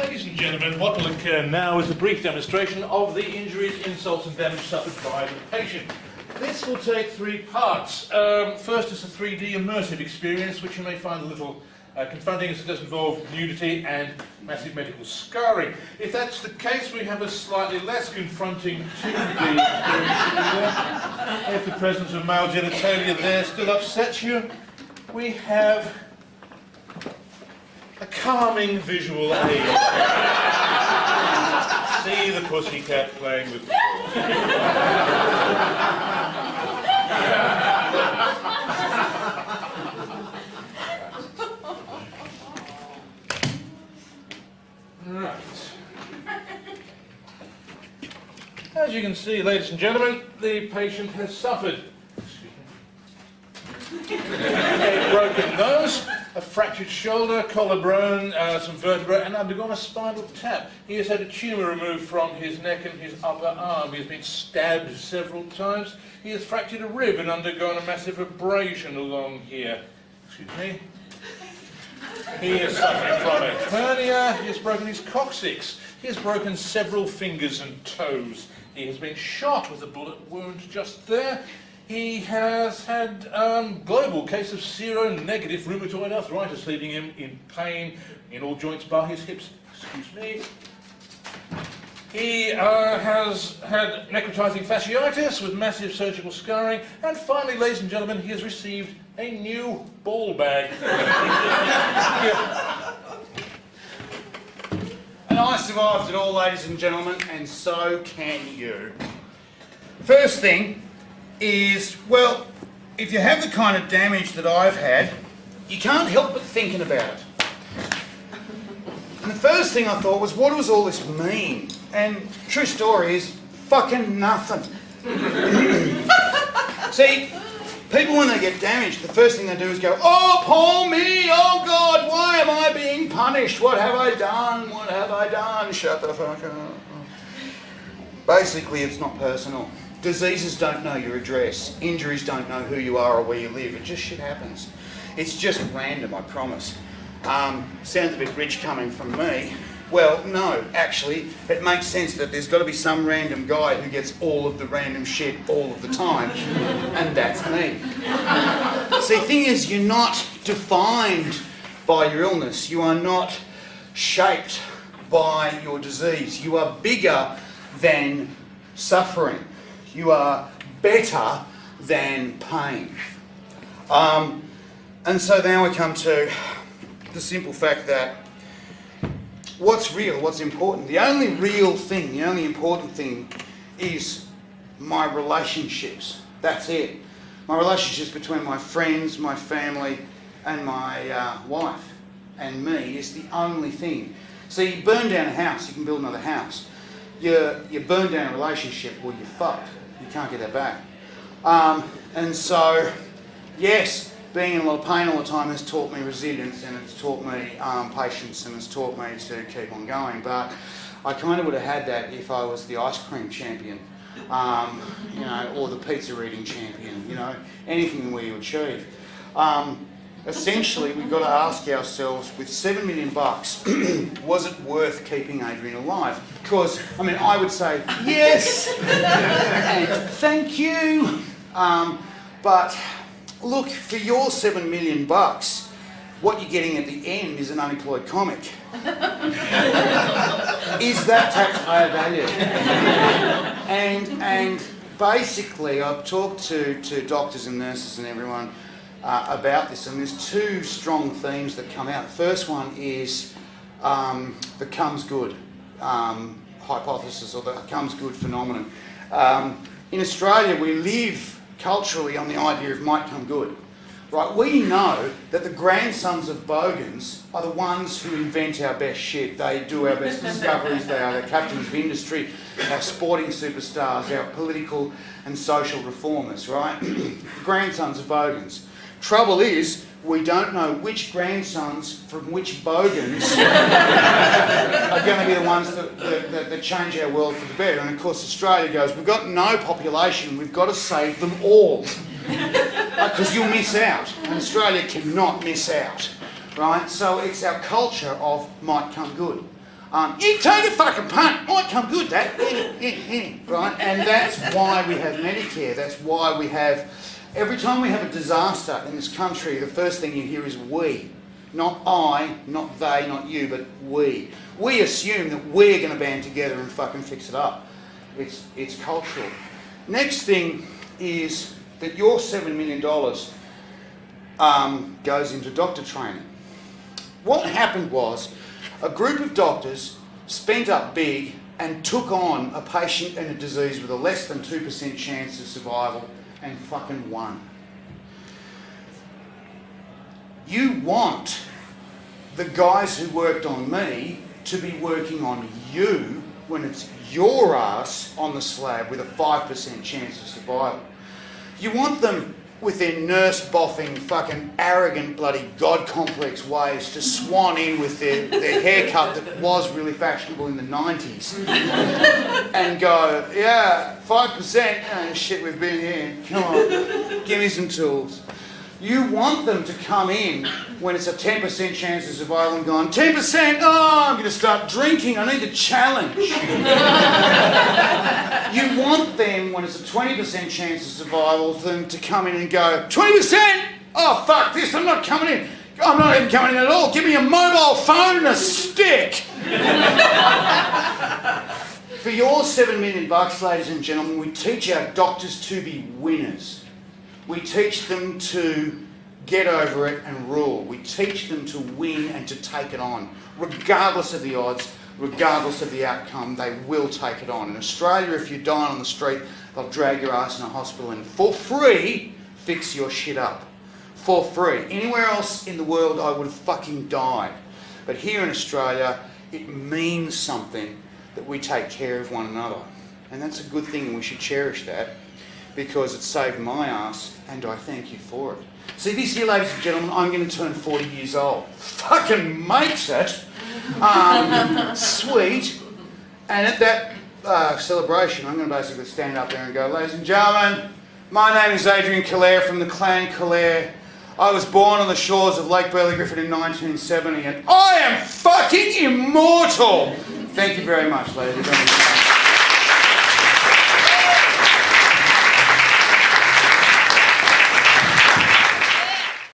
Ladies and gentlemen, what will occur now is a brief demonstration of the injuries, insults and damage suffered by the patient. This will take three parts. First is a 3D immersive experience, which you may find a little confronting as it does involve nudity and massive medical scarring. If that's the case, we have a slightly less confronting 2D experience. If the presence of male genitalia there still upsets you, we have a calming visual aid. See the pussycat playing with the Right. As you can see, ladies and gentlemen, the patient has suffered a broken nose, a fractured shoulder, collarbone, some vertebrae, and undergone a spinal tap. He has had a tumour removed from his neck and his upper arm. He has been stabbed several times. He has fractured a rib and undergone a massive abrasion along here. Excuse me. He is suffering from a hernia. He has broken his coccyx. He has broken several fingers and toes. He has been shot with a bullet wound just there. He has had global case of seronegative rheumatoid arthritis, leaving him in pain in all joints bar his hips. Excuse me. He has had necrotizing fasciitis with massive surgical scarring. And finally, ladies and gentlemen, he has received a new ball bag. And I survived it all, ladies and gentlemen, and so can you. First thing is, well, if you have the kind of damage that I've had, you can't help but thinking about it. And the first thing I thought was, what does all this mean? And true story is, fucking nothing. See, people when they get damaged, the first thing they do is go, oh, poor me, oh God, why am I being punished? What have I done? What have I done? Shut the fuck up. Basically, it's not personal. Diseases don't know your address. Injuries don't know who you are or where you live. It just shit happens. It's just random, I promise. Sounds a bit rich coming from me. Well, no, actually, it makes sense that there's got to be some random guy who gets all of the random shit all of the time, and that's me. See, the thing is, you're not defined by your illness. You are not shaped by your disease. You are bigger than suffering. You are better than pain. And so now we come to the simple fact that what's real, what's important? The only real thing, the only important thing is my relationships. That's it. My relationships between my friends, my family, and my wife and me is the only thing. So you burn down a house, you can build another house. You burn down a relationship, well, you're fucked. You can't get that back. And so, yes, being in a lot of pain all the time has taught me resilience, and it's taught me patience, and it's taught me to keep on going. But I kind of would have had that if I was the ice cream champion, you know, or the pizza eating champion, you know, anything we achieve. Essentially, we've got to ask ourselves, with $7 million, was it worth keeping Adrian alive? Because, I mean, I would say, yes, and thank you. But look, for your $7 million, what you're getting at the end is an unemployed comic. Is that taxpayer value? And basically, I've talked to doctors and nurses and everyone about this, and there's two strong themes that come out. The first one is the comes good hypothesis, or the comes good phenomenon. In Australia, we live culturally on the idea of might come good. Right, we know that the grandsons of bogans are the ones who invent our best shit. They do our best discoveries, they are the captains of industry, our sporting superstars, our political and social reformers, right? Grandsons of bogans. Trouble is, we don't know which grandsons from which bogans are going to be the ones that change our world for the better. And of course Australia goes, we've got no population, we've got to save them all. Because you'll miss out. And Australia cannot miss out. Right? So it's our culture of might come good. You take a fucking punt. Might come good, that. Right? And that's why we have Medicare. That's why we have... Every time we have a disaster in this country, the first thing you hear is we. Not I, not they, not you, but we. We assume that we're going to band together and fucking fix it up. It's cultural. Next thing is that your $7 million goes into doctor training. What happened was a group of doctors spent up big and took on a patient and a disease with a less than 2% chance of survival and fucking won. You want the guys who worked on me to be working on you when it's your ass on the slab with a 5% chance of survival. You want them with their nurse-boffing, fucking arrogant, bloody God complex ways to swan in with their haircut that was really fashionable in the 90s and go, yeah, 5%, oh, shit, we've been here, come on, give me some tools. You want them to come in when it's a 10% chance of survival and going, 10%, oh, I'm going to start drinking, I need a challenge. You want them when it's a 20% chance of survival them to come in and go, 20%? Oh, fuck this, I'm not coming in. I'm not even coming in at all. Give me a mobile phone and a stick. For your $7 million, ladies and gentlemen, we teach our doctors to be winners. We teach them to get over it and rule. We teach them to win and to take it on. Regardless of the odds, regardless of the outcome, they will take it on. In Australia, if you're dying on the street, they'll drag your ass in a hospital and for free fix your shit up. For free. Anywhere else in the world, I would have fucking died. But here in Australia, it means something that we take care of one another. And that's a good thing and we should cherish that, because it saved my ass, and I thank you for it. See, this year, ladies and gentlemen, I'm going to turn 40 years old. Fucking makes it. Sweet. And at that celebration, I'm going to basically stand up there and go, ladies and gentlemen, my name is Adrian Calare from the Clan Calare. I was born on the shores of Lake Burley Griffin in 1970, and I am fucking immortal. Thank you very much, ladies and gentlemen.